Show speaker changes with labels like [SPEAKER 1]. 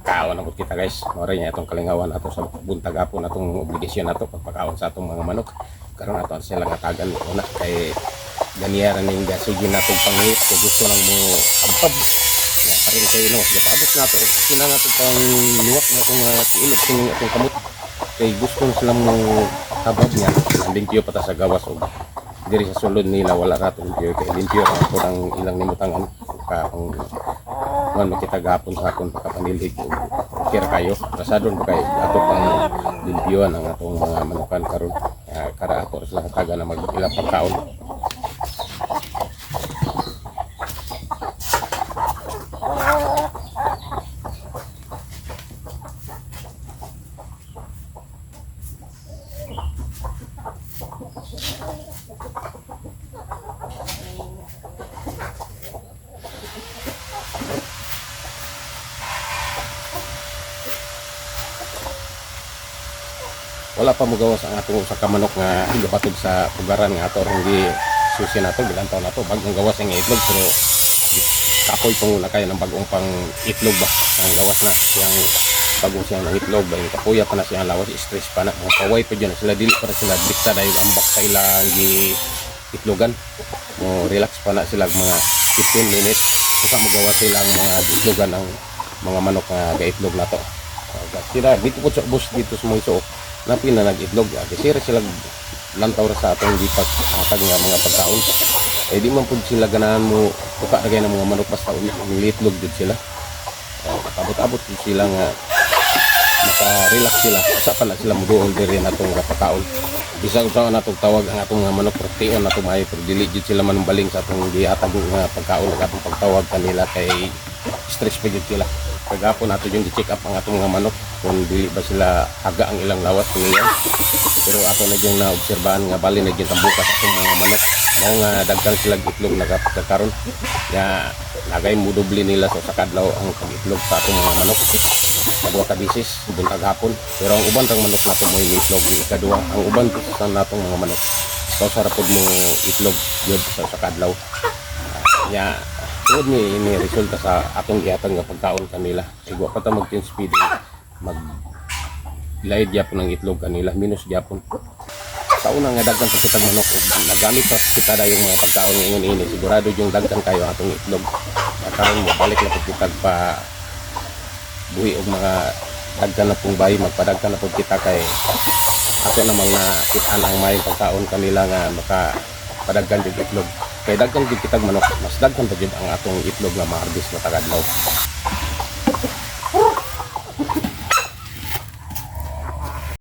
[SPEAKER 1] pagkaon ako kita guys. Mora niya itong kalingawan ato sa buntag hapon atong obligasyon nato pagpakaon sa atong mga manok. Karon ato sila nga tagan una kay ganiyaran ning gasige natong pangit kay gusto lang mo abab. Ya karon kay no, abot nato sila nato pang luwak natong ilog kining atong kamot. Kay gusto sila mo tabab niya. Limpyo pa ta sa gawas og diri sa sulod nila wala ra tong limpyo kay limpyo ra po ang ilang nimutangan ka ang man makita gapon sa akon pagkapanilig kira kayo rasadon ba kay ato pang limpyoan ang atong mga manukan karon kara ato sila taga na mag-ilang pagkaon. Wala pa mo gawas ang atong usa ka manok nga higabatod sa pugaran nga ato hindi susi nato bilang taon nato bagong gawas ang itlog pero kapoy pang una kaya ng bagong pang itlog ba ang gawas na siyang bagong siyang ng itlog ba yung kapoya pa na siyang lawas stress pa na mga kaway pa dyan sila dili para sila dikta dahil ambak sa ilang itlogan mo relax pa na sila mga 15 minutes saka mo gawas sila ang mga itlogan ng mga manok nga ga-itlog na to sila dito po sa bus dito sa mga iso napi na nag-itlog kasi sila lantaw ra sa atong gipat hatag nga mga pagkaon eh di man pud sila ganahan mo tuka na ng mga manok basta umiitlog jud sila abot-abot sila nga maka-relax sila usa pa na sila muduol diri natong pagkaon bisag sa natong tawag ang atong mga manok protein nato may pero dili jud sila manumbaling sa atong gihatag nga pagkaon ug atong pagtawag kanila kay stress pa jud sila kagapon nato yung i-check up ang atong mga manok kung dili ba sila haga ang ilang lawas niya pero ato na yung naobserbahan nga bali na yung tambukas atong mga manok mao nga dagkan sila itlog nagakaron nga nagay mo doble nila sa kadlaw ang pag-itlog sa atong mga manok kadua ka bisis buntag hapon pero ang uban rang manok nato mo itlog ikadua ang uban sa natong mga manok so sarap pud mo itlog jud sa kadlaw nya tungod ni ini resulta sa atong gihatag nga pagkaon kanila igwa pa ta mag-change feeding mag laid gyapon ng itlog kanila minus gyapon sa una nga daghan sa kitang manok ug nagamit pa kita dayong mga pagkaon ingon ini sigurado yung daghan kayo atong itlog karon mo balik na pud kita pa buhi og mga daghan na pong bayi magpadaghan na pud kita kay ato namang nakitaan ang may pagkaon kanila nga maka padaghan jud itlog kay daghan jud kitag manok mas daghan pa jud ang atong itlog nga ma-harvest matag adlaw.